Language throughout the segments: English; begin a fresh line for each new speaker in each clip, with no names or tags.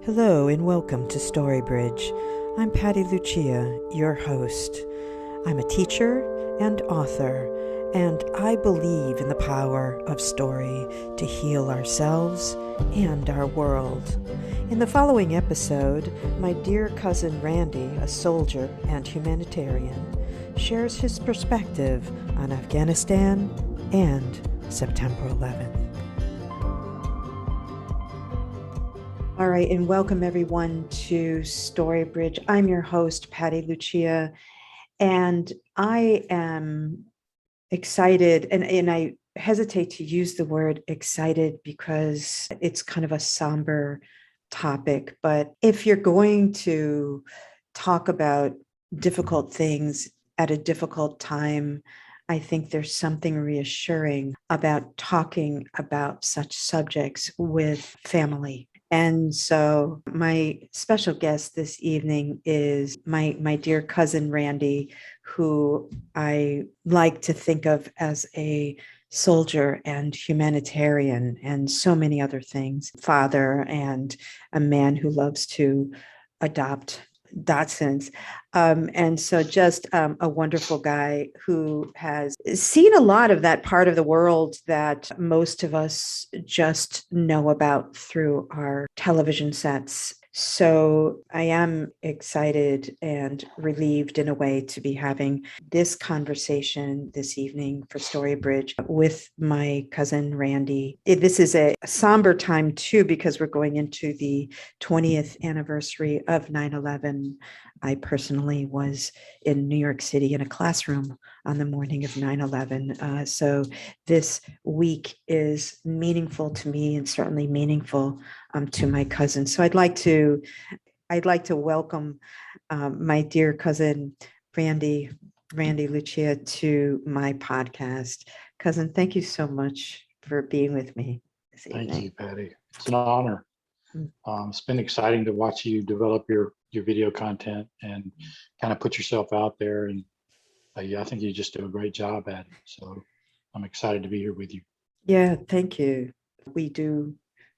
Hello and welcome to Storybridge. I'm Patty Lucia, your host. I'm a teacher and author, and I believe in the power of story to heal ourselves and our world. In the following episode, my dear cousin Randy, a soldier and humanitarian, shares his perspective on Afghanistan and September 11th. All right, and welcome everyone to Storybridge. I'm your host, Patty Lucia, and I am excited, and I hesitate to use the word excited because it's kind of a somber topic. But if you're going to talk about difficult things at a difficult time, I think there's something reassuring about talking about such subjects with family. And so my special guest this evening is my dear cousin Randy, who I like to think of as a soldier and humanitarian and so many other things, father and a man who loves to adopt Dachshunds. And so just a wonderful guy who has seen a lot of that part of the world that most of us just know about through our television sets. So I am excited and relieved in a way to be having this conversation this evening for Storybridge with my cousin Randy. This is a somber time too, because we're going into the 20th anniversary of 9/11. I personally was in New York City in a classroom on the morning of 9/11. So this week is meaningful to me and certainly meaningful to my cousin. So I'd like to welcome my dear cousin Randy Lucia to my podcast. Cousin, thank you so much for being with me this evening.
Thank you, Patty. It's an honor. It's been exciting to watch you develop your video content and kind of put yourself out there. And I think you just do a great job at it. So I'm excited to be here with you.
Yeah, thank you. We do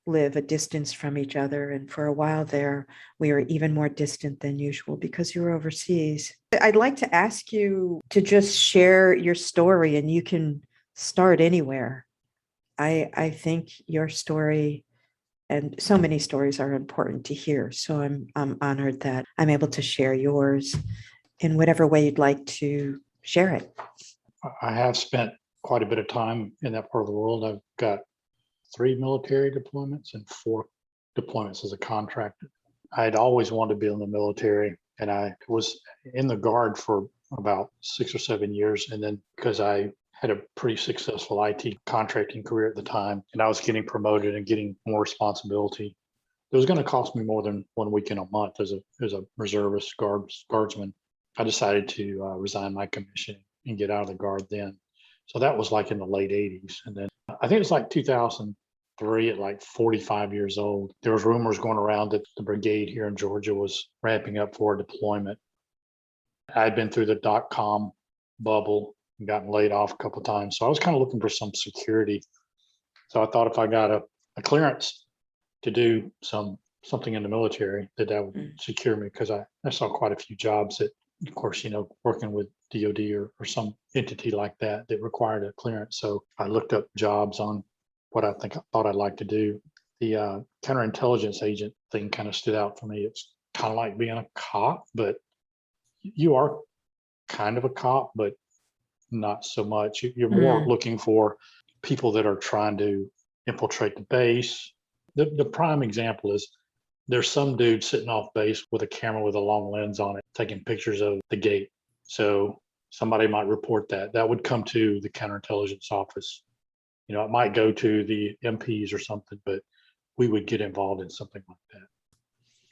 live a distance from each other. And for a while there, we were even more distant than usual because you were overseas. I'd like to ask you to just share your story, and you can start anywhere. I think your story and so many stories are important to hear. So I'm honored that I'm able to share yours in whatever way you'd like to share it.
I have spent quite a bit of time in that part of the world. I've got 3 military deployments and 4 deployments as a contractor. I'd always wanted to be in the military, and I was in the Guard for about 6 or 7 years. And then because I had a pretty successful IT contracting career at the time, and I was getting promoted and getting more responsibility, it was going to cost me more than 1 weekend a month as a reservist guardsman. I decided to resign my commission and get out of the Guard then. So that was like in the late 80s. And then I think it was like 2003, at like 45 years old, there was rumors going around that the brigade here in Georgia was ramping up for a deployment. I had been through the .com bubble and gotten laid off a couple of times. So I was kind of looking for some security. So I thought if I got a clearance to do something in the military, that would secure me, because I saw quite a few jobs that, of course, working with DOD or some entity like that required a clearance. So I looked up jobs on what I thought I'd like to do. The counterintelligence agent thing kind of stood out for me. It's kind of like being a cop, but you are kind of a cop, but not so much. You're more looking for people that are trying to infiltrate the base. The prime example is there's some dude sitting off base with a camera with a long lens on it, taking pictures of the gate. So somebody might report that. That would come to the counterintelligence office. It might go to the MPs or something, but we would get involved in something like that.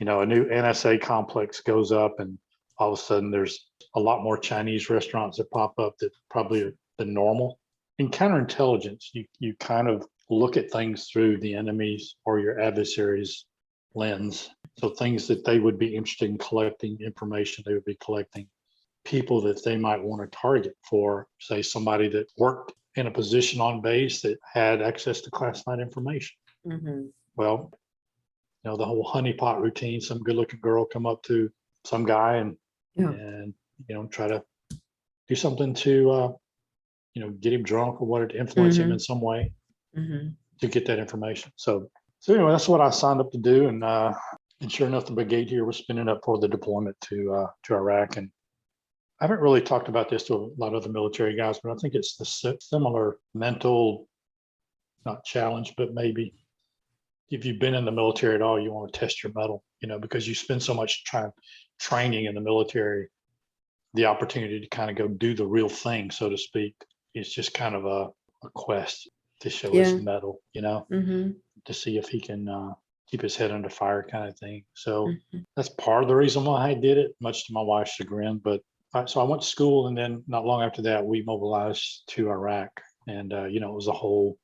A new NSA complex goes up, and all of a sudden there's a lot more Chinese restaurants that pop up that probably are the normal. In counterintelligence, you kind of look at things through the enemy's or your adversary's lens. So things that they would be interested in collecting, information they would be collecting, people that they might want to target for, say, somebody that worked in a position on base that had access to classified information. Well, the whole honeypot routine. Some good looking girl come up to some guy
Yeah.
and try to do something to get him drunk or what, to influence him in some way
Mm-hmm.
to get that information. So anyway, that's what I signed up to do, and sure enough, the brigade here was spinning up for the deployment to Iraq. And I haven't really talked about this to a lot of the military guys, but I think it's the similar mental, not challenge, but maybe if you've been in the military at all, you want to test your mettle, because you spend so much time training in the military. The opportunity to kind of go do the real thing, so to speak, is just kind of a quest to show his mettle,
Mm-hmm.
to see if he can keep his head under fire, kind of thing. So
Mm-hmm.
that's part of the reason why I did it, much to my wife's chagrin. But so I went to school, and then not long after that, we mobilized to Iraq, and it was a whole,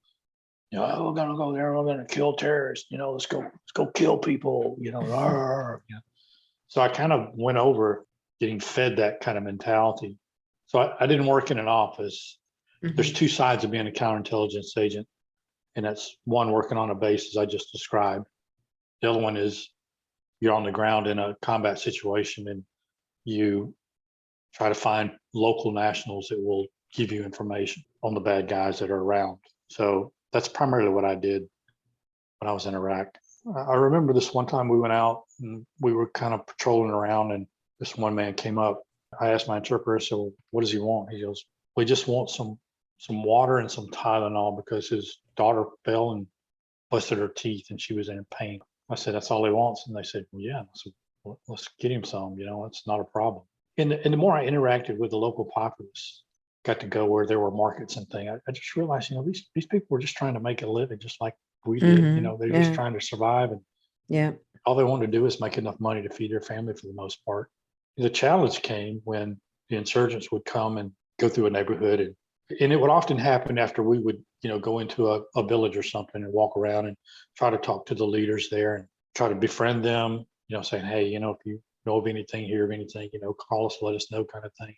we're gonna go there, we're gonna kill terrorists, let's go kill people, So I kind of went over getting fed that kind of mentality. So I didn't work in an office.
Mm-hmm.
There's two sides of being a counterintelligence agent, and that's one, working on a base, as I just described. The other one is you're on the ground in a combat situation, and you try to find local nationals that will give you information on the bad guys that are around. So that's primarily what I did when I was in Iraq. I remember this one time we went out and we were kind of patrolling around, and this one man came up. I asked my interpreter, so what does he want? He goes, we just want some water and some Tylenol because his daughter fell and busted her teeth and she was in pain. I said, that's all he wants. And they said, well, yeah. So let's get him some, it's not a problem. And the more I interacted with the local populace, got to go where there were markets and things, I just realized, these people were just trying to make a living just like we did.
Mm-hmm.
They're just trying to survive, and all they wanted to do is make enough money to feed their family for the most part. The challenge came when the insurgents would come and go through a neighborhood, and it would often happen after we would, go into a village or something and walk around and try to talk to the leaders there and try to befriend them, saying, hey, if you know of anything, hear of anything, call us, let us know, kind of thing.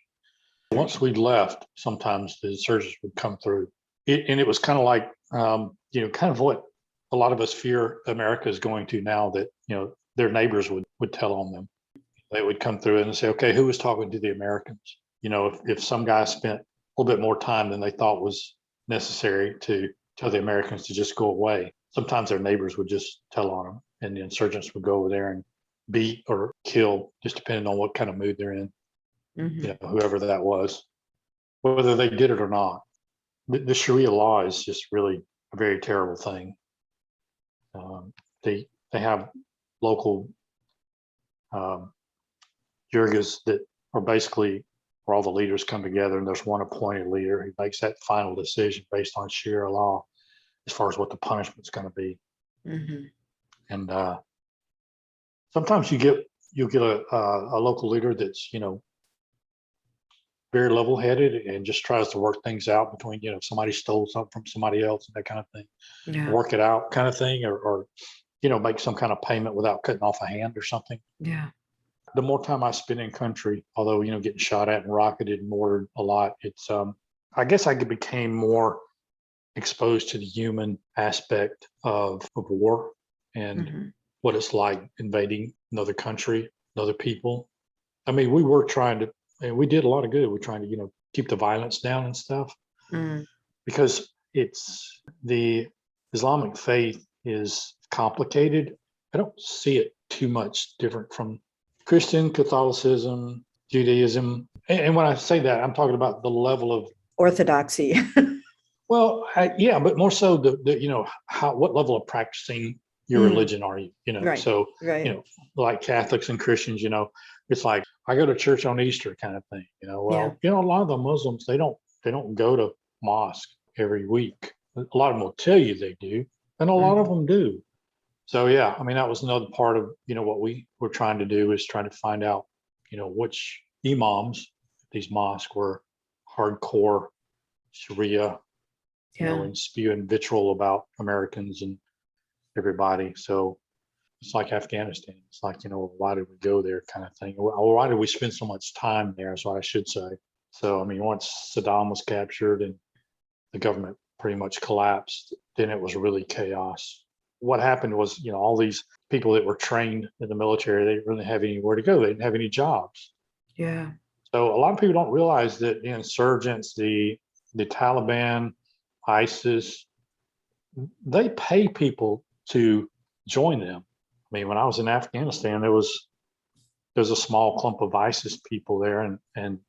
Once we'd left, sometimes the insurgents would come through. And it was kind of like, kind of what a lot of us fear America is going to now, that, their neighbors would tell on them. They would come through and say, okay, who was talking to the Americans? If some guy spent a little bit more time than they thought was necessary to tell the Americans to just go away, sometimes their neighbors would just tell on them, and the insurgents would go over there and beat or kill, just depending on what kind of mood they're in, whoever that was, whether they did it or not. The Sharia law is just really a very terrible thing. They have local jirgas that are basically where all the leaders come together, and there's one appointed leader who makes that final decision based on Sharia law as far as what the punishment's going to be.
Mm-hmm.
And sometimes you'll get a local leader that's very level-headed and just tries to work things out between, somebody stole something from somebody else and that kind of thing, work it out kind of thing, or make some kind of payment without cutting off a hand or something.
Yeah.
The more time I spend in country, although, getting shot at and rocketed and mortared a lot, it's, I guess I became more exposed to the human aspect of war and what it's like invading another country, another people. I mean, we were trying to, and we did a lot of good. We're trying to, keep the violence down and stuff, because it's the Islamic faith is complicated. I don't see it too much different from Christian, Catholicism, Judaism. And when I say that, I'm talking about the level of
orthodoxy.
Well, yeah, but more so the what level of practicing your religion are you?
Right.
So
Right.
like Catholics and Christians, it's like I go to church on Easter kind of thing. Well, a lot of the Muslims, they don't go to mosque every week. A lot of them will tell you they do, and a lot of them do. So yeah, I mean, that was another part of what we were trying to do, is trying to find out which imams at these mosques were hardcore Sharia, and spewing vitriol about Americans and everybody. So it's like Afghanistan. It's like, why did we go there, kind of thing? Or why did we spend so much time there, is what I should say. So, I mean, once Saddam was captured and the government pretty much collapsed, then it was really chaos. what happened was, all these people that were trained in the military, they didn't really have anywhere to go. They didn't have any jobs.
Yeah.
So a lot of people don't realize that the insurgents, the Taliban, ISIS, they pay people to join them. I mean, when I was in Afghanistan, there was a small clump of ISIS people there, and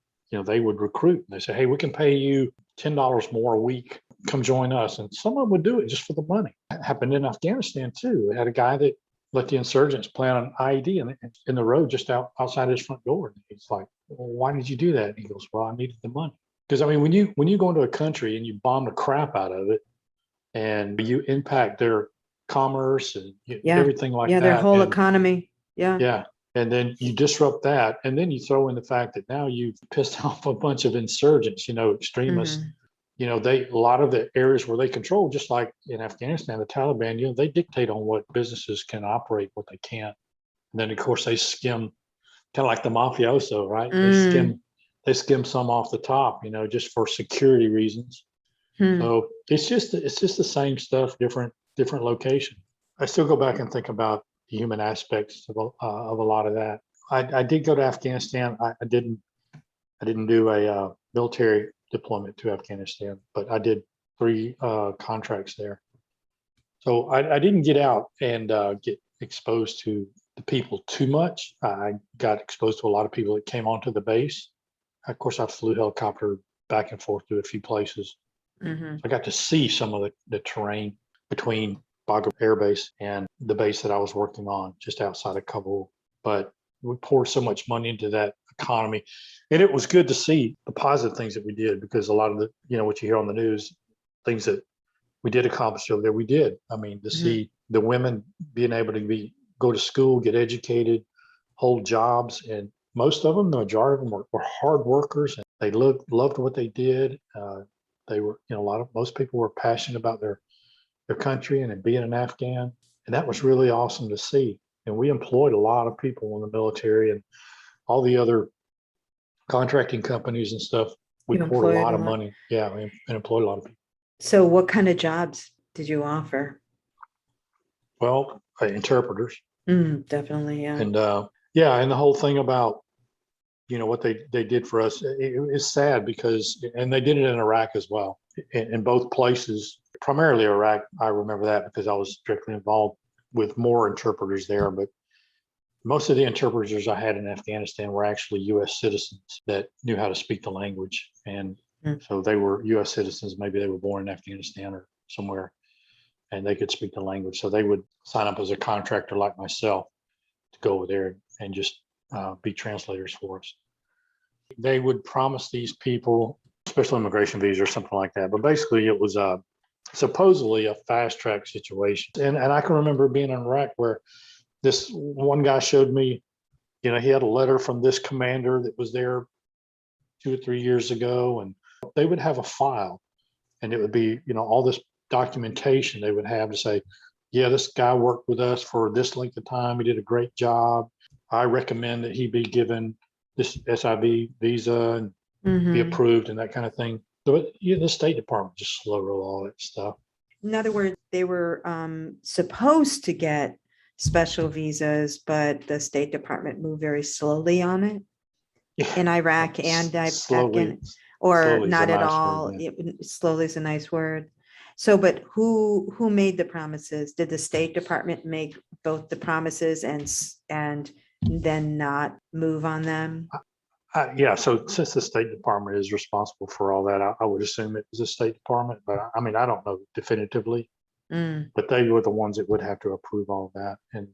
they would recruit. They say, "Hey, we can pay you $10 more a week. Come join us." And someone would do it just for the money. It happened in Afghanistan too. They had a guy that let the insurgents plant an IED in the road just outside his front door. And he's like, "Well, why did you do that?" And he goes, "Well, I needed the money." Because I mean, when you go into a country and you bomb the crap out of it, and you impact their commerce and everything like that.
Yeah, their whole economy. Yeah.
Yeah. And then you disrupt that. And then you throw in the fact that now you've pissed off a bunch of insurgents, extremists. A lot of the areas where they control, just like in Afghanistan, the Taliban, they dictate on what businesses can operate, what they can't. And then, of course, they skim, kind of like the mafioso, right? They skim some off the top, just for security reasons. So it's just the same stuff, different location. I still go back and think about the human aspects of a lot of that. I did go to Afghanistan. I didn't do a military deployment to Afghanistan, but I did 3 contracts there. So I didn't get out and get exposed to the people too much. I got exposed to a lot of people that came onto the base. Of course, I flew helicopter back and forth to a few places. I got to see some of the terrain between Bagram Air Base and the base that I was working on just outside of Kabul. But we poured so much money into that economy. And it was good to see the positive things that we did, because a lot of what you hear on the news, things that we did accomplish over there, we did. I mean, to see the women being able to go to school, get educated, hold jobs. And most of them, the majority of them were hard workers, and they loved what they did. They were, most people were passionate about their country and being an Afghan. And that was really awesome to see. And we employed a lot of people in the military and all the other contracting companies and stuff. We poured a lot of money. Yeah, and employed a lot of people.
So what kind of jobs did you offer?
Well, interpreters.
Definitely, yeah.
And and the whole thing about, what they did for us, it's sad because, and they did it in Iraq as well, in both places, primarily Iraq. I remember that because I was directly involved with more interpreters there, but most of the interpreters I had in Afghanistan were actually U.S. citizens that knew how to speak the language. And so they were U.S. citizens. Maybe they were born in Afghanistan or somewhere, and they could speak the language. So they would sign up as a contractor like myself to go over there and just be translators for us. They would promise these people special immigration visa or something like that. But basically it was supposedly a fast track situation. And I can remember being in Iraq where this one guy showed me, he had a letter from this commander that was there 2 or 3 years ago, and they would have a file, and it would be, all this documentation they would have to say, yeah, this guy worked with us for this length of time. He did a great job. I recommend that he be given this SIV visa and be approved and that kind of thing. So the State Department just slow roll all that stuff.
In other words, they were supposed to get special visas, but the State Department moved very slowly on it in Iraq and Afghanistan, or not at all. Slowly is a nice word. So, but who made the promises? Did the State Department make both the promises and then not move on them?
Yeah. So since the State Department is responsible for all that, I would assume it was the State Department, but I mean, I don't know definitively, but they were the ones that would have to approve all that. And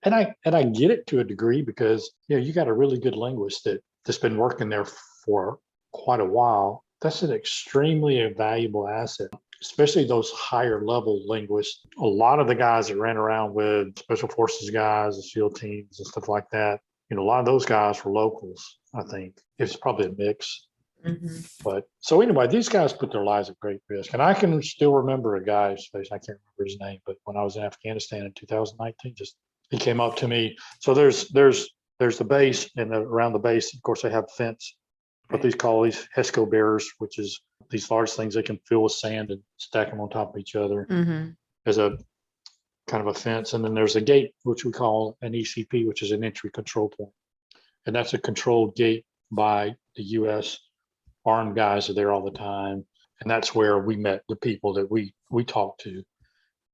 and I get it to a degree because, you got a really good linguist that's been working there for quite a while. That's an extremely valuable asset, especially those higher level linguists. A lot of the guys that ran around with special forces guys, the SEAL teams and stuff like that, a lot of those guys were locals, I think. It's probably a mix. But so anyway, these guys put their lives at great risk. And I can still remember a guy's face. I can't remember his name, but when I was in Afghanistan in 2019, he came up to me. So there's the base, and around the base, of course, they have fence. What these call these HESCO bearers, which is these large things they can fill with sand and stack them on top of each other. There's a kind of a fence. And then there's a gate, which we call an ECP, which is an entry control point. And that's a controlled gate by the US. Armed guys are there all the time. And that's where we met the people that we talked to.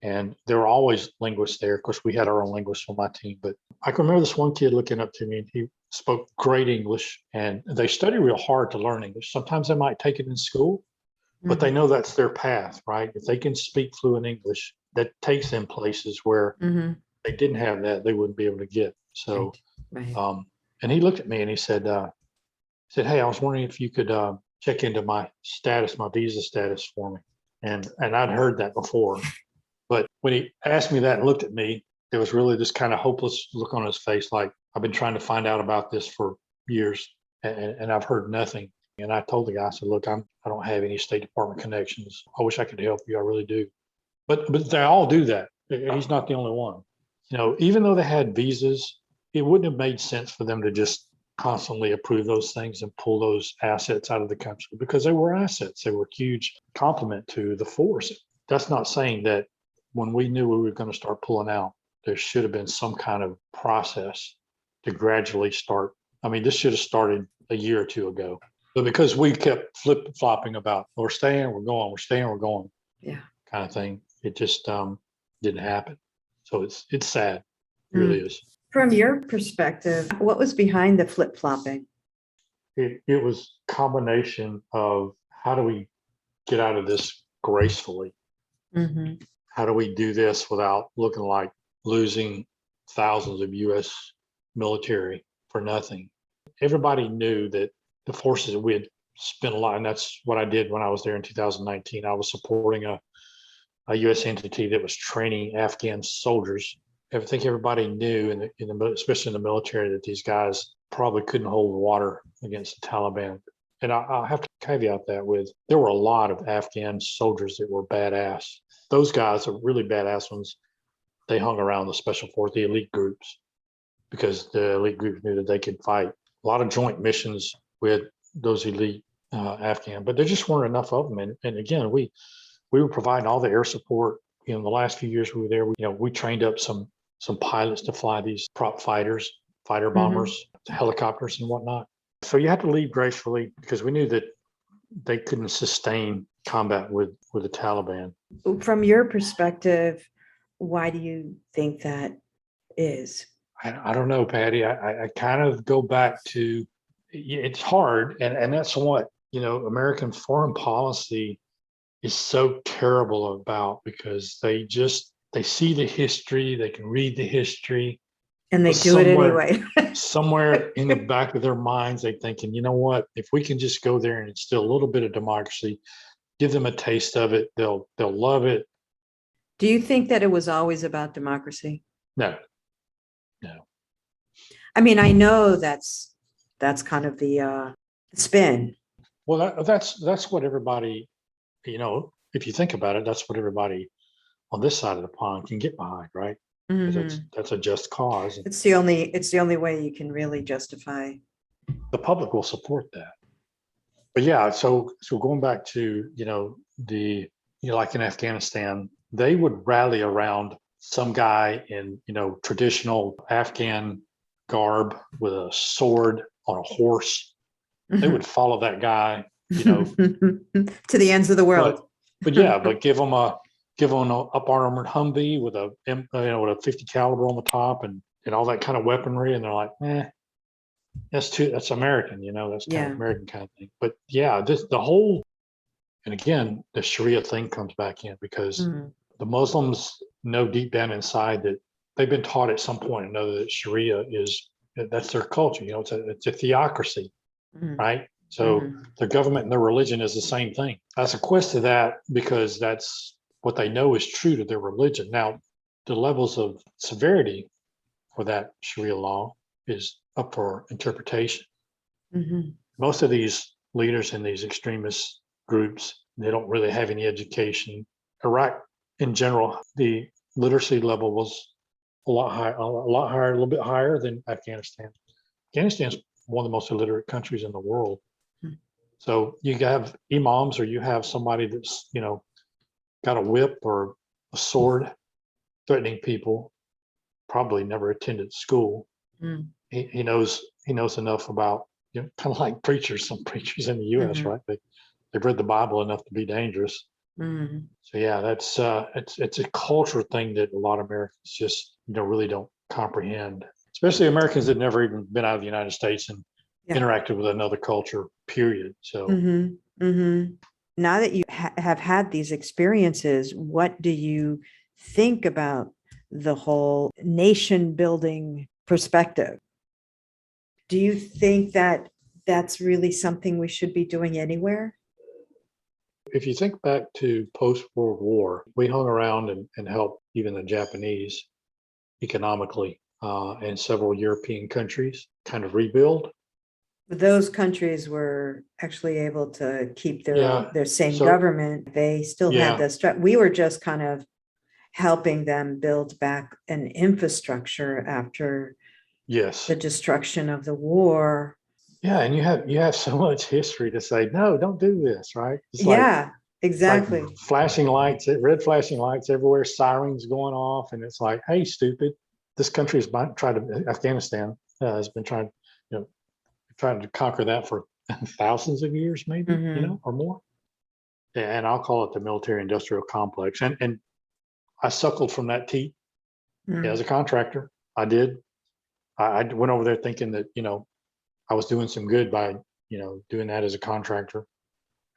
And there were always linguists there. Of course, we had our own linguists on my team. But I can remember this one kid looking up to me, and he spoke great English. And they study real hard to learn English. Sometimes they might take it in school, but they know that's their path, right? If they can speak fluent English, that takes them places where they didn't have that, they wouldn't be able to get. So,
Right.
and he looked at me and he said, "Hey, I was wondering if you could check into my status, my visa status for me." And I'd heard that before. But when he asked me that and looked at me, there was really this kind of hopeless look on his face, like, I've been trying to find out about this for years and I've heard nothing. And I told the guy, I said, "Look, I don't have any State Department connections. I wish I could help you. I really do." But they all do that. He's not the only one. You know, even though they had visas, it wouldn't have made sense for them to just constantly approve those things and pull those assets out of the country, because they were assets. They were a huge complement to the force. That's not saying that when we knew we were going to start pulling out, there should have been some kind of process to gradually start. I mean, this should have started a year or two ago. But because we kept flip-flopping about, we're staying, we're going, we're staying, we're going, kind of thing, it just didn't happen. So it's sad. It really is.
From your perspective, what was behind the flip-flopping?
It was a combination of, how do we get out of this gracefully? How do we do this without looking like losing thousands of U.S. military for nothing? Everybody knew that the forces that we had spent a lot, and that's what I did when I was there in 2019. I was supporting a U.S. entity that was training Afghan soldiers. I think everybody knew, especially in the military, that these guys probably couldn't hold water against the Taliban. And I'll have to caveat that with, there were a lot of Afghan soldiers that were badass. Those guys are really badass ones. They hung around the special forces, the elite groups, because the elite groups knew that they could fight. A lot of joint missions with those elite Afghan, but there just weren't enough of them. And again, we were providing all the air support. You know, the last few years we were there, we trained up some pilots to fly these prop fighters, fighter bombers, helicopters and whatnot. So you had to leave gracefully, because we knew that they couldn't sustain combat with the Taliban.
From your perspective, why do you think that is?
I don't know, Patty. I kind of go back to, it's hard. And that's what, American foreign policy is so terrible about, because they see the history, they can read the history.
And they do it anyway.
Somewhere in the back of their minds, they're thinking, you know what, if we can just go there and instill a little bit of democracy, give them a taste of it, they'll love it.
Do you think that it was always about democracy?
No.
I mean, I know that's kind of the spin.
Well, that's what everybody, if you think about it, that's what everybody on this side of the pond can get behind, right? That's a just cause.
It's the only way you can really justify.
The public will support that. But yeah, so going back to, like in Afghanistan, they would rally around some guy in, traditional Afghan garb with a sword on a horse. They would follow that guy,
to the ends of the world.
But give them an up armored Humvee with a 50 caliber on the top and all that kind of weaponry, and they're like, that's American, that's kind of American kind of thing. But yeah, and again, the Sharia thing comes back in, because the Muslims know deep down inside that they've been taught at some point to know that Sharia that's their culture. It's a theocracy, right? So their government and their religion is the same thing. That's a quest to that, because that's what they know is true to their religion. Now, the levels of severity for that Sharia law is up for interpretation. Most of these leaders in these extremist groups, they don't really have any education. Iraq, in general, the literacy level was a lot higher, a little bit higher than Afghanistan. Afghanistan is one of the most illiterate countries in the world. So you have imams, or you have somebody that's, got a whip or a sword, threatening people, probably never attended school.
Mm,
He knows enough about, kind of like preachers, some preachers in the U.S.,
mhm,
right? They've read the Bible enough to be dangerous.
mhm.
So yeah, that's it's a culture thing that a lot of Americans just really don't comprehend, especially Americans that never even been out of the United States and
Yeah.
interacted with another culture. Period. So
Mhm, mhm. Now that you have had these experiences, what do you think about the whole nation building perspective? Do you think that that's really something we should be doing anywhere?
if you think back to post World War, we hung around and helped even the Japanese economically and several European countries kind of rebuild.
Those countries were actually able to keep
Yeah.
their same
So
government. They still had
yeah.
the we were just kind of helping them build back an infrastructure after
Yes.
the destruction of the war.
Yeah, and you have so much history to say no, don't do this, right?
Yeah,
It's like
exactly.
flashing lights, red flashing lights everywhere, sirens going off, and it's like, hey, stupid, this country's been trying to Afghanistan has been trying, trying to conquer that for thousands of years, maybe,
Mhm,
or more. And I'll call it the military-industrial complex. And I suckled from that teat as
mm.
a contractor. I did. I went over there thinking that I was doing some good by doing that as a contractor,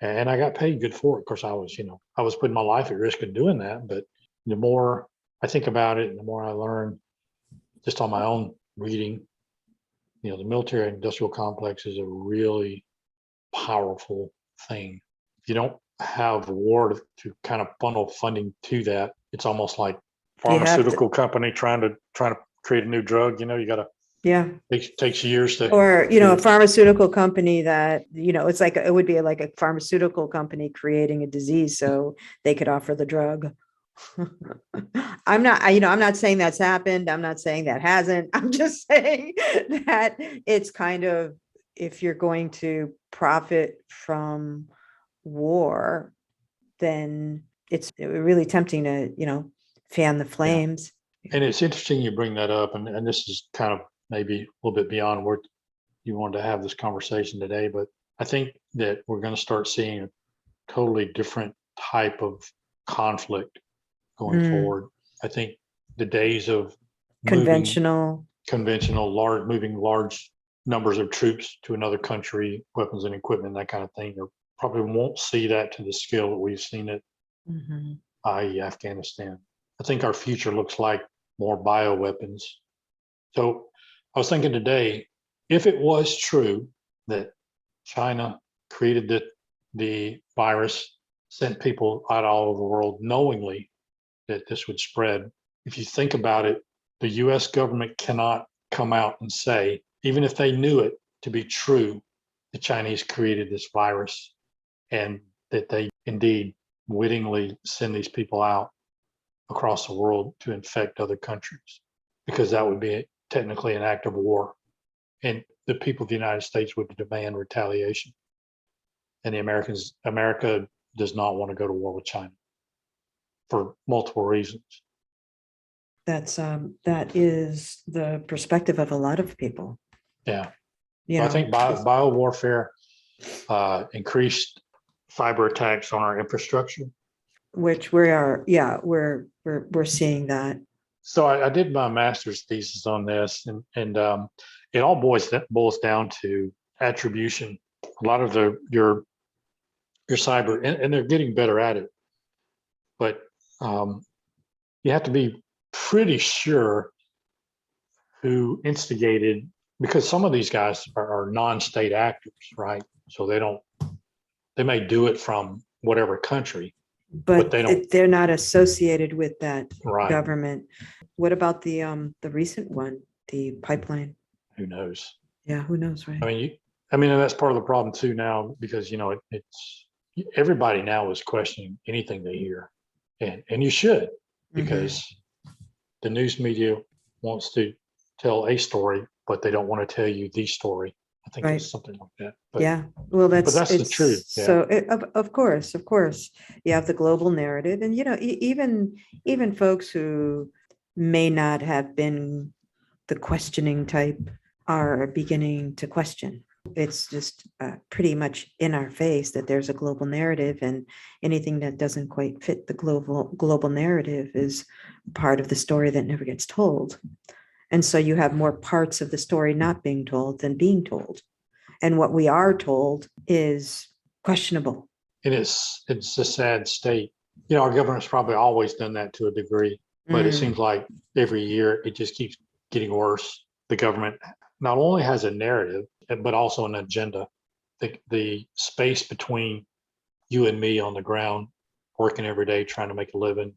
and I got paid good for it. Of course, I was putting my life at risk in doing that. But the more I think about it, and the more I learn, just on my own reading, the military industrial complex is a really powerful thing. If you don't have war to kind of funnel funding to that, it's almost like
You have to,
pharmaceutical company trying to create a new drug. You got to
yeah.
takes years to
Or, a
to
pharmaceutical company that, it's like, it would be like a pharmaceutical company creating a disease so they could offer the drug. I'm not saying that's happened. I'm not saying that hasn't. I'm just saying that it's kind of, if you're going to profit from war, then it's really tempting to, fan the
yeah.
flames.
And it's interesting you bring that up, and this is kind of maybe a little bit beyond where you wanted to have this conversation today, but I think that we're going to start seeing a totally different type of conflict going
Mm,
forward. I think the days of moving
conventional.
conventional, moving large numbers of troops to another country, weapons and equipment, that kind of thing, or probably won't see that to the scale that we've seen it,
Mhm.
i.e., Afghanistan. I think our future looks like more bioweapons. So I was thinking today, if it was true that China created the virus, sent people out all over the world knowingly that this would spread, if you think about it, the US government cannot come out and say, even if they knew it to be true, the Chinese created this virus and that they indeed wittingly send these people out across the world to infect other countries, because that would be technically an act of war. And the people of the United States would demand retaliation. And America does not want to go to war with China for multiple reasons.
That is the perspective of a lot of people,
Yeah.
you
So I
know,
think bio warfare, increased cyber attacks on our infrastructure.
which we are, yeah, we're seeing that.
So I did my master's thesis on this, and it all boils down to attribution. A lot of your cyber, and they're getting better at it, but you have to be pretty sure who instigated, because some of these guys are non-state actors, right? So they may do it from whatever country, but
But
they don't.
they're not associated with that
Right.
government. What about the recent one, the pipeline?
Who knows?
Yeah, who knows, right?
And that's part of the problem too now, because it's everybody now is questioning anything they hear, and you should,
Mhm.
because the news media wants to tell a story, but they don't want to tell you the story. I think
Right.
it's something like that. But
Yeah, well,
but that's the truth. Yeah.
so of course, you have the global narrative, and even folks who may not have been the questioning type are beginning to question. It's just pretty much in our face that there's a global narrative, and anything that doesn't quite fit the global narrative is part of the story that never gets told. And so you have more parts of the story not being told than being told. And what we are told is questionable.
And it's a sad state. You know, our government's probably always done that to a degree, but it seems like every year it just keeps getting worse. The government not only has a narrative, but also an agenda. The space between you and me on the ground, working every day, trying to make a living,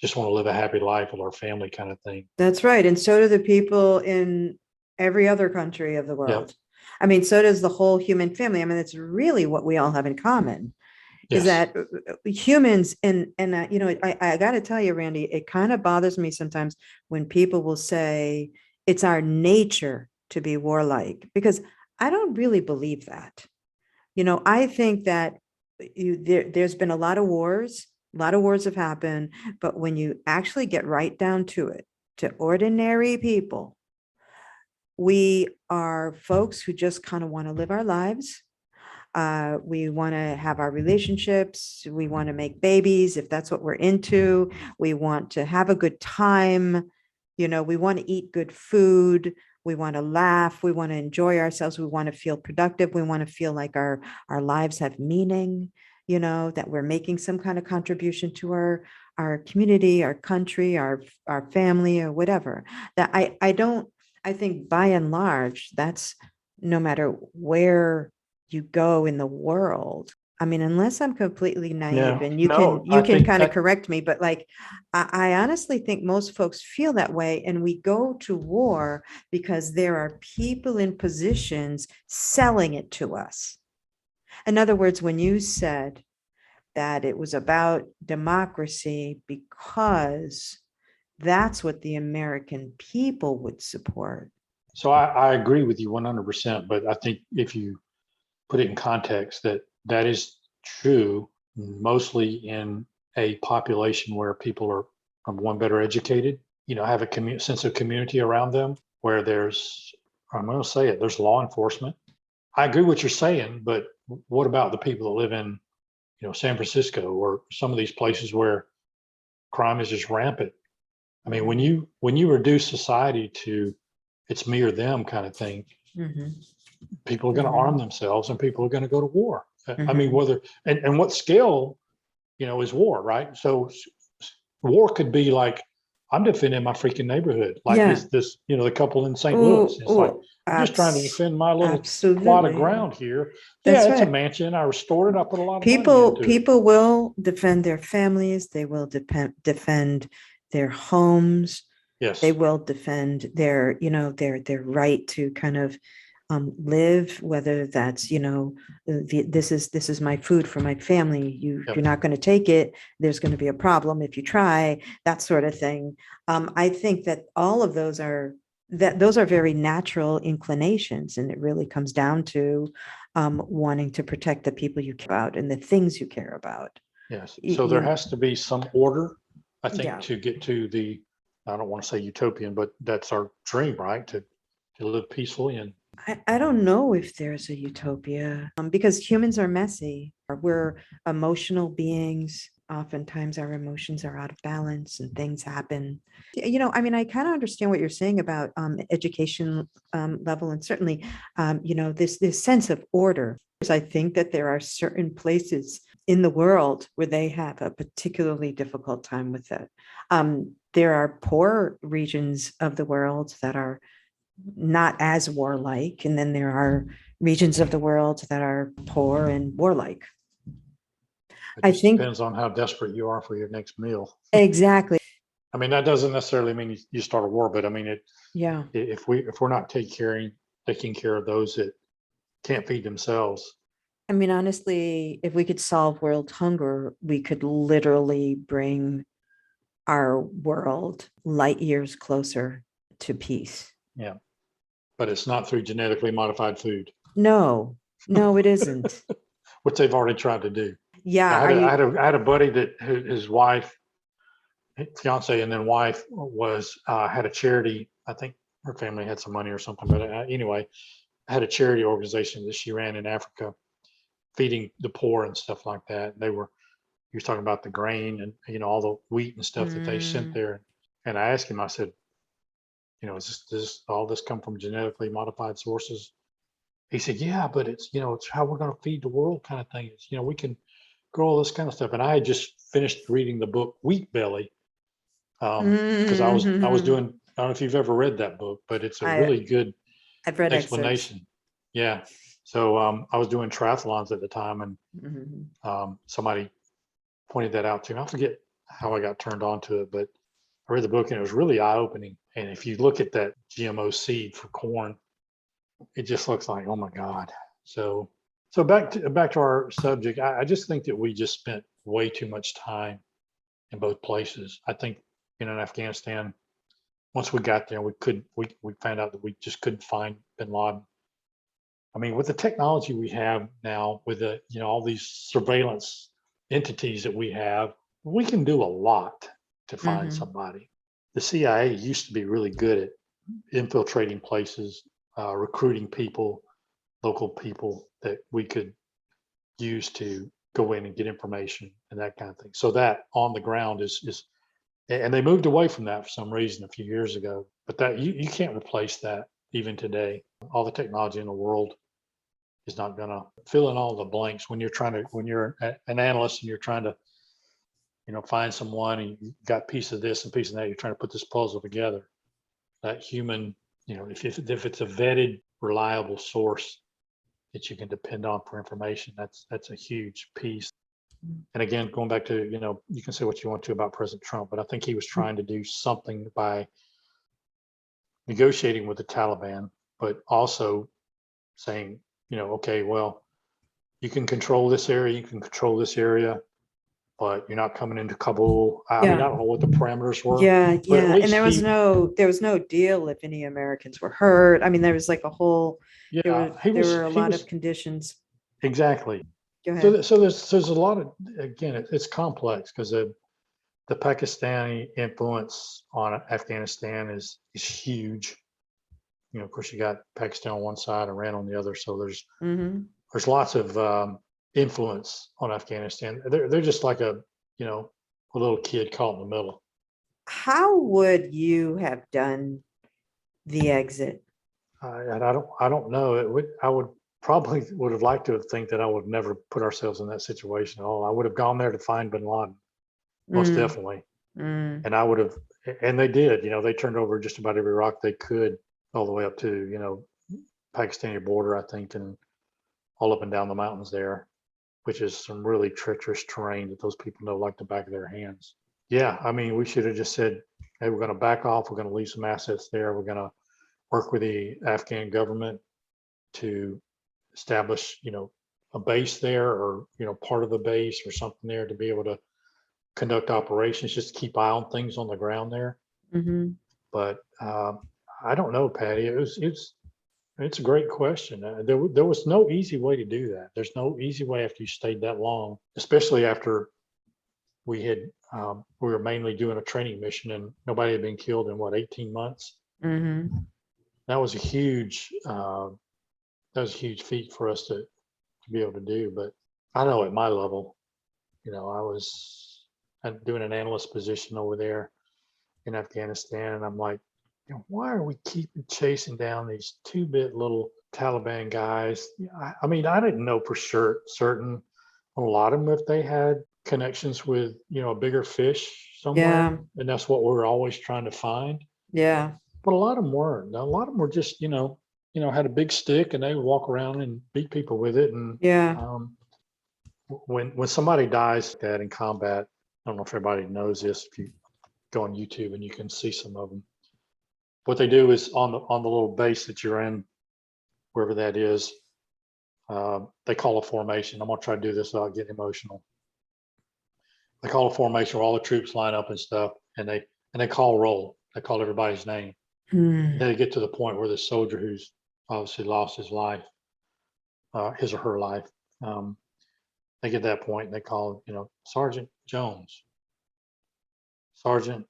just want to live a happy life with our family kind of thing.
That's right. And so do the people in every other country of the world.
Yep.
I mean, so does the whole human family. I mean, it's really what we all have in common. Is
Yes.
that humans, and you know, I got to tell you, Randy, it kind of bothers me sometimes when people will say it's our nature to be warlike, because I don't really believe that. You know, I think that there's been a lot of wars have happened, but when you actually get right down to it, to ordinary people, we are folks who just kind of want to live our lives. We want to have our relationships. We want to make babies if that's what we're into. We want to have a good time. You know, we want to eat good food. We want to laugh. We want to enjoy ourselves. We want to feel productive. We want to feel like our lives have meaning, you know, that we're making some kind of contribution to our community, our country, our family, or whatever. That I think by and large, that's no matter where you go in the world. I mean, unless I'm completely naive,
Yeah.
and you
No,
can
I think
kind of
that-
correct me, but like I honestly think most folks feel that way, and we go to war because there are people in positions selling it to us. In other words, when you said that it was about democracy because that's what the American people would support.
So I agree with you 100%, but I think if you put it in context, that is true mostly in a population where people are, one, better educated, you know, have a sense of community around them, where there's, I'm going to say it, there's law enforcement. I agree what you're saying, but what about the people that live in, you know, San Francisco or some of these places where crime is just rampant? I mean, when you reduce society to it's me or them kind of thing, people are going to arm themselves and people are going to go to war. I mean, whether, and what scale, you know, is war, right? So war could be like, I'm defending my freaking neighborhood. Like this, you know, the couple in St. Louis. It's like, I'm just trying to defend my little plot of ground here.
That's
Yeah, it's
right.
a mansion. I restored it. I put a lot of money into it.
People will defend their families. They will defend their homes.
Yes.
They will defend their, you know, their right to kind of live, whether that's, you know, this is my food for my family. You're not going to take it. There's going to be a problem if you try, that sort of thing. I think that all of those are very natural inclinations, and it really comes down to wanting to protect the people you care about and the things you care about.
Yes. So there has to be some order, I think, to get to the, I don't want to say utopian, but that's our dream, right? To live peacefully. And
I don't know if there's a utopia, because humans are messy. We're emotional beings. Oftentimes our emotions are out of balance and things happen. You know, I mean, I kind of understand what you're saying about education level, and certainly, you know, this sense of order. I think that there are certain places in the world where they have a particularly difficult time with it. There are poor regions of the world that are not as warlike, and then there are regions of the world that are poor and warlike.
I think depends on how desperate you are for your next meal.
Exactly.
I mean, that doesn't necessarily mean you start a war, but I mean, if we're not taking care of those that can't feed themselves.
I mean, honestly, if we could solve world hunger, we could literally bring our world light years closer to peace.
Yeah. But it's not through genetically modified food.
No, it isn't.
Which they've already tried to do.
Yeah.
I had a buddy that his wife fiance and then wife was had a charity. I think her family had some money or something, but anyway, had a charity organization that she ran in Africa, feeding the poor and stuff like that. They were, he was talking about the grain and all the wheat and stuff that they sent
Mm.
there. And I asked him, I said, is this all this come from genetically modified sources? He said, yeah, but it's how we're going to feed the world kind of thing. It's, we can grow all this kind of stuff. And I had just finished reading the book Wheat Belly, because I was
Mhm.
doing, I don't know if you've ever read that book, but it's a
I
really good
I've read excerpts.
explanation. Yeah. So I was doing triathlons at the time, and
Mhm.
somebody pointed that out to me. I forget how I got turned on to it, but I read the book and it was really eye opening. And if you look at that GMO seed for corn, it just looks like, oh my God. So back to our subject. I just think that we just spent way too much time in both places. I think in Afghanistan, once we got there, we found out that we just couldn't find bin Laden. I mean, with the technology we have now, with the all these surveillance entities that we have, we can do a lot to find
Mhm.
somebody. The CIA used to be really good at infiltrating places, recruiting people, local people that we could use to go in and get information and that kind of thing. So that on the ground is and they moved away from that for some reason a few years ago. But that you can't replace that even today. All the technology in the world is not going to fill in all the blanks when you're an analyst and you're trying to find someone and you got piece of this and piece of that. You're trying to put this puzzle together. That human, if it's a vetted, reliable source that you can depend on for information, that's a huge piece. And again, going back to, you can say what you want to about President Trump, but I think he was trying to do something by negotiating with the Taliban, but also saying, okay, well, you can control this area, you can control this area, but you're not coming into Kabul. I mean, I
Yeah.
don't know what the parameters were,
Yeah,
but at
yeah. And
least
there was no deal if any Americans were hurt. I mean, there was like a whole
yeah,
there were a
he
lot of
was
conditions.
exactly.
Go
So,
ahead.
there's a lot of, again, it's complex because the Pakistani influence on Afghanistan is huge. Of course, you got Pakistan on one side, Iran on the other. So
Hmm.
there's lots of influence on Afghanistan. They're just like a little kid caught in the middle.
How would you have done the exit?
And I don't know. I would probably would have liked to have think that I would have never put ourselves in that situation at all. I would have gone there to find Bin Laden, most
Mm,
definitely.
mm,
And I would have, and they did. They turned over just about every rock they could, all the way up to Pakistani border, I think, and all up and down the mountains there, which is some really treacherous terrain that those people know like the back of their hands. Yeah, I mean, we should have just said, hey, we're going to back off. We're going to leave some assets there. We're going to work with the Afghan government to establish, a base there, or, part of the base or something there to be able to conduct operations, just keep eye on things on the ground there.
hmm.
But I don't know, Patty. It's a great question. There was no easy way to do that. There's no easy way after you stayed that long, especially after we were mainly doing a training mission and nobody had been killed in 18 months.
Hmm.
That was a huge feat for us to be able to do. But I know at my level, I was doing an analyst position over there in Afghanistan, and I'm like, why are we keeping chasing down these two-bit little Taliban guys? I mean, I didn't know for sure certain a lot of them if they had connections with a bigger fish
Yeah,
somewhere, and that's what we're always trying to find.
yeah,
But a lot of them weren't. A lot of them were just had a big stick and they would walk around and beat people with it. And
yeah.
um, when somebody dies like that in combat, I don't know if everybody knows this. If you go on YouTube and you can see some of them, what they do is on the little base that you're in, wherever that is, they call a formation. I'm gonna try to do this without getting emotional. They call a formation where all the troops line up and stuff, and they call roll. They call everybody's name.
Hmm.
Then they get to the point where the soldier who's obviously lost his life, his or her life, um, they get that point and they call, Sergeant Jones. Sergeant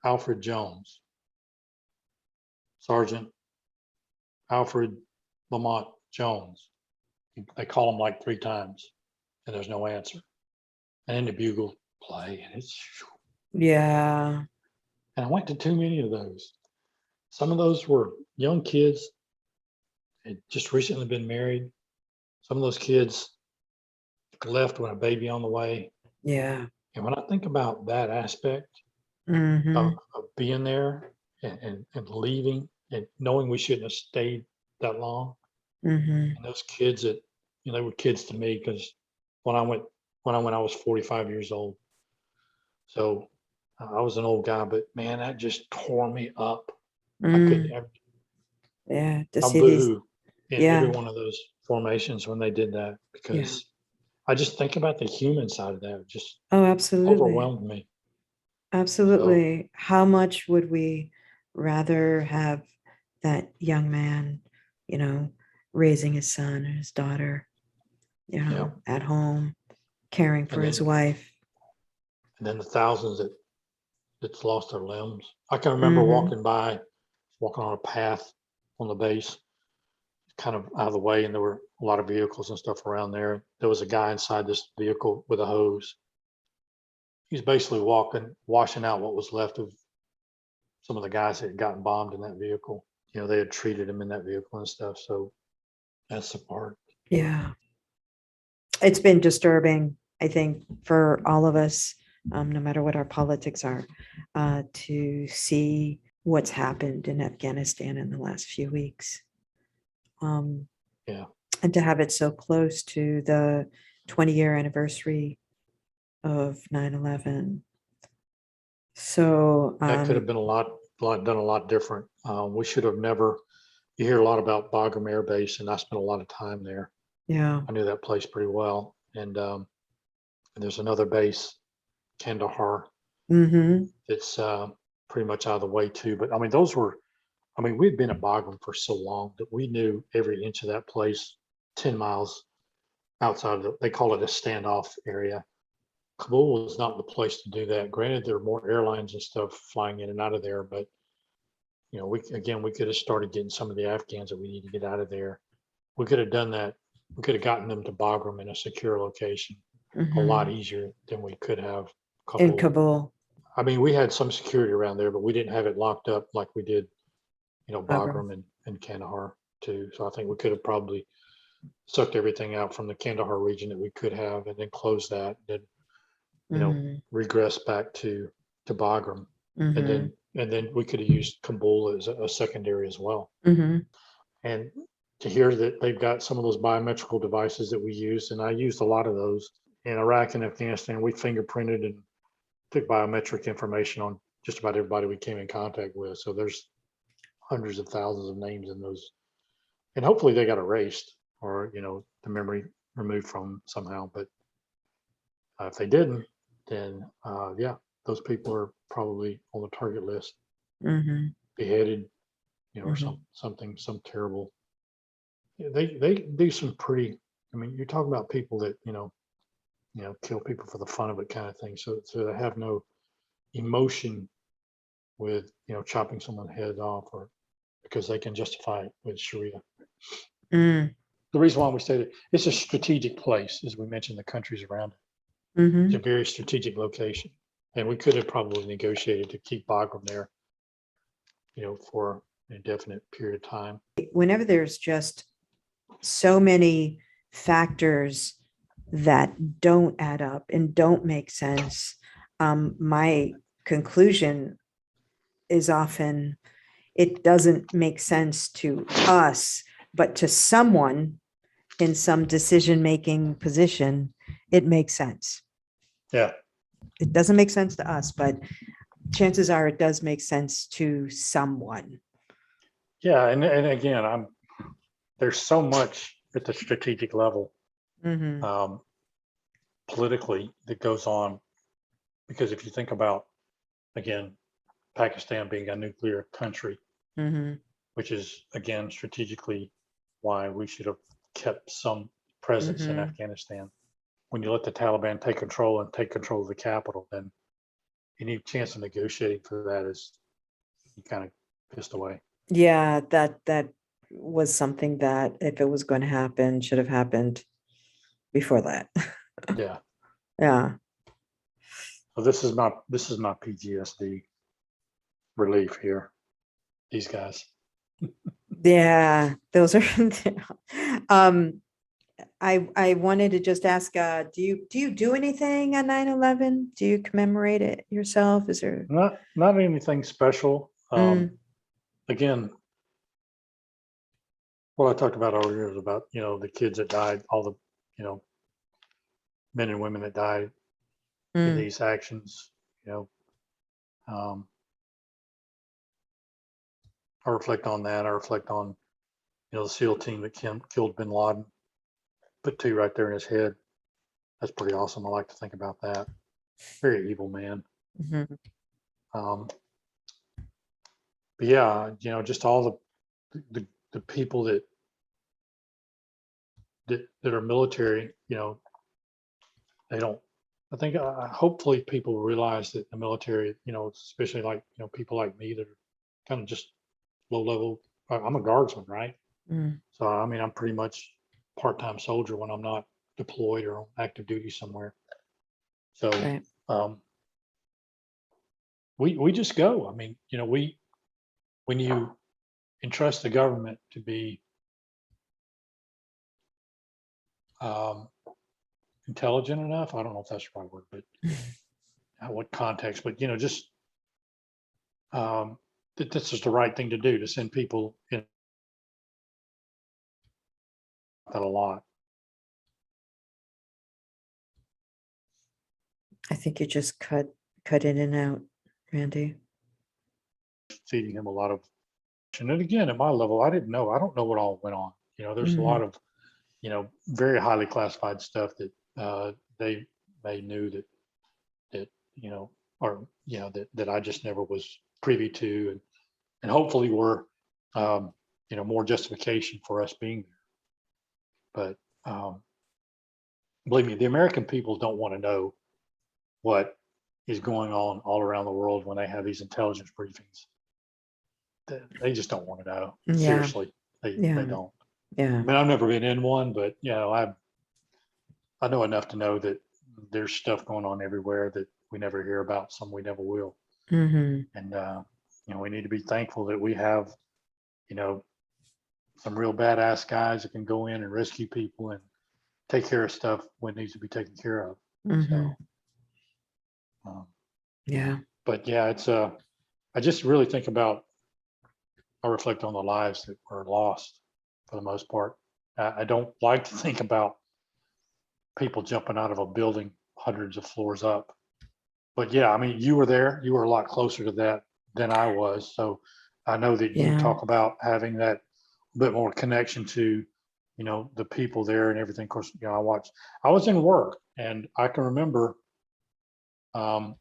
Alfred Jones, Sergeant Alfred Lamont Jones. They call him like 3 times and there's no answer. And then the bugle play and it's,
Yeah.
and I went to too many of those. Some of those were young kids, had just recently been married. Some of those kids left with a baby on the way.
Yeah.
And when I think about that aspect
Mm-hmm.
of being there and leaving and knowing we shouldn't have stayed that long,
Mm-hmm.
and those kids that, they were kids to me because when I went, I was 45 years old. So I was an old guy, but man, that just tore me up. I couldn't
Mm.
ever,
Yeah. To
I
see these.
boo in every
Yeah.
one of those formations when they did that
Yeah.
because I just think about the human side of that. It just
Oh, absolutely.
overwhelmed me. So
Absolutely. How much would we rather have that young man, you know, raising his son or his daughter,
yeah,
at home, caring for
and
his
then
wife?
the thousands that's lost their limbs. I can remember
Mm-hmm.
walking on a path on the base, kind of out of the way, and there were a lot of vehicles and stuff around there. There was a guy inside this vehicle with a hose. He's basically washing out what was left of some of the guys that had gotten bombed in that vehicle. They had treated him in that vehicle and stuff. So that's the part.
Yeah. It's been disturbing, I think, for all of us, no matter what our politics are, to see what's happened in Afghanistan in the last few weeks.
Yeah,
And to have it so close to the 20-year anniversary of 9/11. So,
that could have been done a lot different. We should have never. You hear a lot about Bagram Air Base, and I spent a lot of time there.
yeah.
I knew that place pretty well. And there's another base, Kandahar,
Mm-hmm.
it's pretty much out of the way too. But I mean, we'd been at Bagram for so long that we knew every inch of that place, 10 miles outside of they call it a standoff area. Kabul was not the place to do that. Granted, there are more airlines and stuff flying in and out of there, but we could have started getting some of the Afghans that we need to get out of there. We could have done that. We could have gotten them to Bagram in a secure location a lot
Mm-hmm.
easier than we could have
In
Kabul.
Kabul.
I mean, we had some security around there, but we didn't have it locked up like we did,
Bagram.
Bagram and Kandahar too. So I think we could have probably sucked everything out from the Kandahar region that we could have, and then closed that, and then
Mm-hmm.
regress back to Bagram, and
Mm-hmm.
then we could have used Kabul as a secondary as well.
Mm-hmm.
And to hear that they've got some of those biometrical devices that we used, and I used a lot of those in Iraq and Afghanistan. We fingerprinted and took biometric information on just about everybody we came in contact with. So there's hundreds of thousands of names in those, and hopefully they got erased or the memory removed from somehow. But if they didn't, then yeah, those people are probably on the target list,
Mm-hmm.
beheaded, or
Mm-hmm.
some terrible. They do some pretty. I mean, you're talking about people that kill people for the fun of it kind of thing. So they have no emotion with chopping someone's head off, or because they can justify it with Sharia.
Mm.
The reason why we say that it's a strategic place, as we mentioned, the countries around it.
Mm-hmm.
It's a very strategic location, and we could have probably negotiated to keep Bagram there, for an indefinite period of time.
Whenever there's just so many factors that don't add up and don't make sense, my conclusion is often it doesn't make sense to us, but to someone in some decision-making position, it makes sense.
Yeah,
It doesn't make sense to us, but chances are it does make sense to someone.
yeah, and again, there's so much at the strategic level,
Mm-hmm.
politically, that goes on, because if you think about, again, Pakistan being a nuclear country,
Mm-hmm.
which is again strategically why we should have kept some presence in
Mm-hmm.
Afghanistan. When you let the Taliban take control of the capital, then any chance of negotiating for that is kind of pissed away.
Yeah, that was something that if it was going to happen, should have happened before that.
Yeah.
Yeah.
So this is my PTSD relief here. These guys.
Yeah, those are I wanted to just ask, do you do anything on 9/11? Do you commemorate it yourself? Is there
Not anything special. Again, what I talked about earlier is about, the kids that died, all the, men and women that died in these actions, I reflect on that. I reflect on, the SEAL team that killed bin Laden, put 2 right there in his head. That's pretty awesome. I like to think about that. Very evil man.
Mhm.
But yeah, just all the people that are military, they don't, I think, hopefully people realize that the military, especially like, people like me that are kind of just low level. I'm a guardsman, right?
Mm.
So, I mean, I'm pretty much part-time soldier when I'm not deployed or on active duty somewhere. So,
Right.
we just go. I mean, when you entrust the government to be intelligent enough, I don't know if that's the right word, but what context, but just that this is the right thing to do, to send people in that a lot.
I think you just cut in and out, Randy.
Feeding him a lot of, and then again, at my level, I don't know what all went on. There's a lot of, very highly classified stuff that they knew that, or, that I just never was privy to, and hopefully were, more justification for us being there. But believe me, the American people don't want to know what is going on all around the world when they have these intelligence briefings. They just don't want to know.
Yeah.
Seriously, they
Yeah.
don't.
Yeah.
I mean, I've never been in one, but I know enough to know that there's stuff going on everywhere that we never hear about, some we never will.
Mm-hmm.
And we need to be thankful that we have, some real badass guys that can go in and rescue people and take care of stuff when it needs to be taken care of.
Mm-hmm.
So,
yeah.
but yeah, it's I just really think about, I reflect on the lives that were lost for the most part. I don't like to think about people jumping out of a building hundreds of floors up. But yeah, I mean, you were there. You were a lot closer to that than I was. So I know that you
Yeah.
talk about having that bit more connection to, the people there and everything. Of course, I was in work, and I can remember I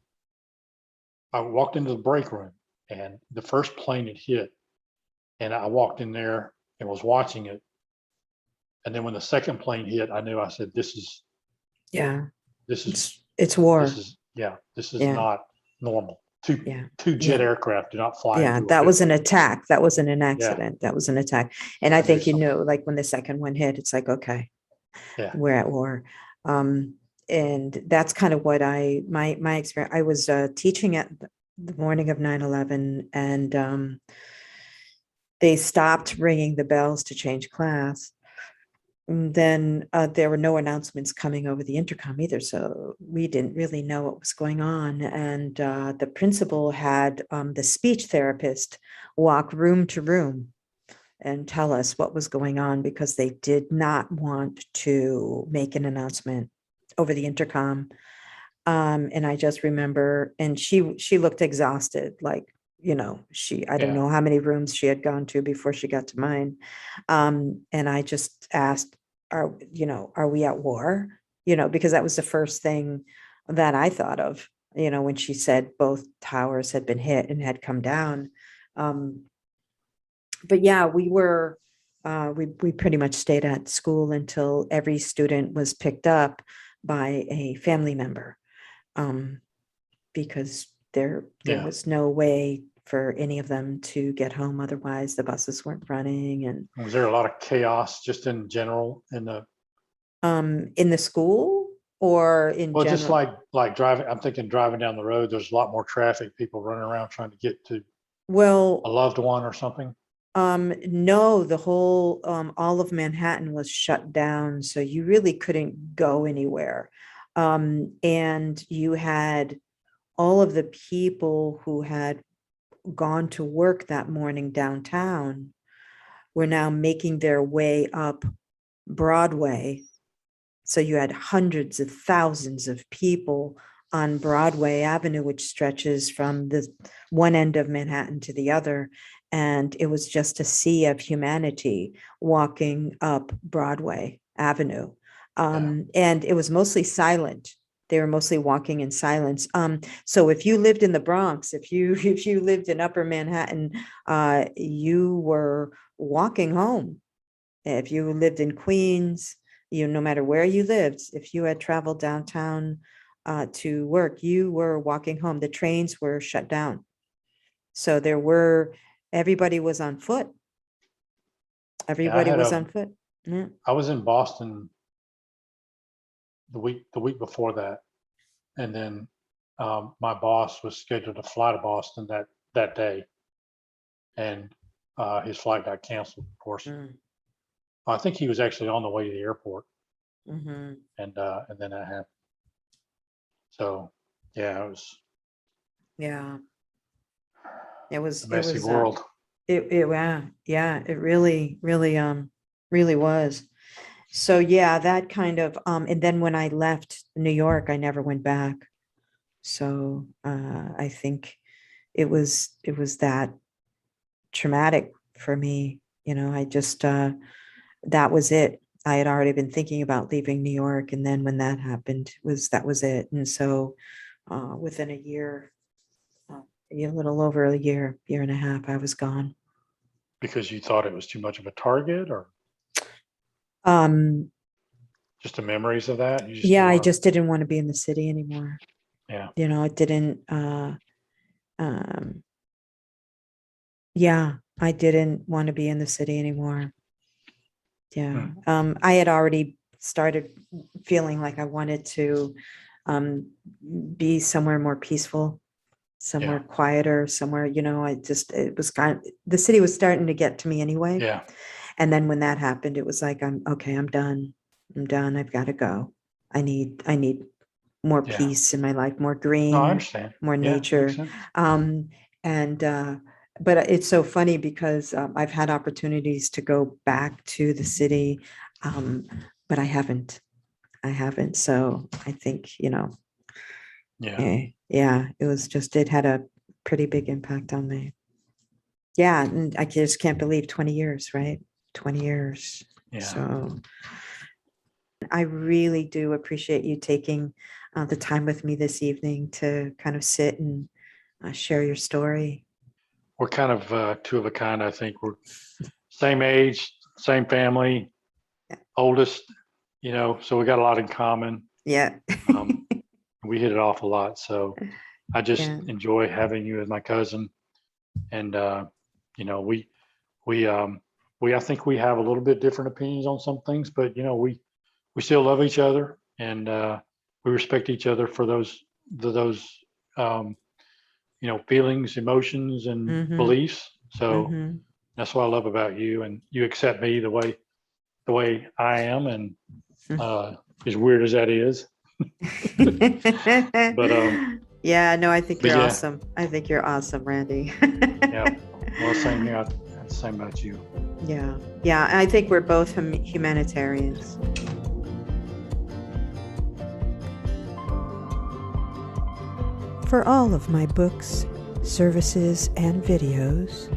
walked into the break room and the first plane had hit, and I walked in there and was watching it. And then when the second plane hit, I knew, I said, this is
Yeah. It's
war.
war.
This is not normal. Two jet aircraft do not fly.
Yeah, that was an attack. That wasn't an accident. That was an attack. And I think, like when the second one hit, it's like, okay, we're at war. And that's kind of what my experience. I was teaching at the morning of 9/11, and they stopped ringing the bells to change class. And then there were no announcements coming over the intercom either, so we didn't really know what was going on. And the principal had the speech therapist walk room to room and tell us what was going on, because they did not want to make an announcement over the intercom. And I just remember, and she looked exhausted, like, I don't know how many rooms she had gone to before she got to mine. And I just asked, are we at war? Because that was the first thing that I thought of, when she said both towers had been hit and had come down. But yeah, we were, we pretty much stayed at school until every student was picked up by a family member, because There
Yeah.
was no way for any of them to get home. Otherwise, the buses weren't running. And
Was there a lot of chaos just in general
in the school or in
well, just
general?
like driving, I'm thinking driving down the road, there's a lot more traffic, people running around trying to get to a
Well,
loved one or something.
no, the whole all of Manhattan was shut down, so you really couldn't go anywhere. And you had all of the people who had gone to work that morning downtown were now making their way up Broadway. So you had hundreds of thousands of people on Broadway Avenue, which stretches from the one end of Manhattan to the other. And it was just a sea of humanity walking up Broadway Avenue. And it was mostly silent. They were mostly walking in silence. So if you lived in the Bronx, if you lived in Upper Manhattan, you were walking home. If you lived in Queens, no matter where you lived, if you had traveled downtown to work, you were walking home. The trains were shut down. So everybody was on foot. Everybody was on foot. Yeah.
I was in Boston the week before that, and then my boss was scheduled to fly to Boston that day, and his flight got canceled, of course. I think he was actually on the way to the airport, and then that happened. So yeah, it was a messy world.
Yeah, it really was. So yeah, that kind of and then when I left New York, I never went back. So I think it was that traumatic for me. I just that was it. I had already been thinking about leaving New York, and then when that happened, that was it. And so within a year, a little over a year and a half, I was gone.
Because you thought it was too much of a target, or just the memories of that?
I just didn't want to be in the city anymore.
Yeah.
It didn't I didn't want to be in the city anymore. Yeah. I had already started feeling like I wanted to be somewhere more peaceful, somewhere quieter, somewhere, it was the city was starting to get to me anyway.
Yeah.
And then when that happened, it was like, I'm done. I've got to go. I need more peace in my life, more green,
no, I understand.
More nature. But it's so funny because I've had opportunities to go back to the city, but I haven't. So I think, it had a pretty big impact on me. Yeah. And I just can't believe 20 years, right? 20 years.
Yeah.
So I really do appreciate you taking the time with me this evening to kind of sit and share your story.
We're kind of two of a kind. I think we're same age, same family, oldest, so we got a lot in common.
Yeah.
We hit it off a lot. So I just enjoy having you as my cousin. And, I think we have a little bit different opinions on some things, but, we still love each other, and we respect each other for those feelings, emotions, and beliefs. So that's what I love about you, and you accept me the way I am, and as weird as that is. But
I think you're awesome. I think you're awesome, Randy.
Yeah. Well, same here. Same about you.
Yeah. I think we're both humanitarians. For all of my books, services, and videos,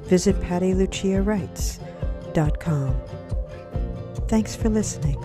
visit PattyLuciaWrites.com. Thanks for listening.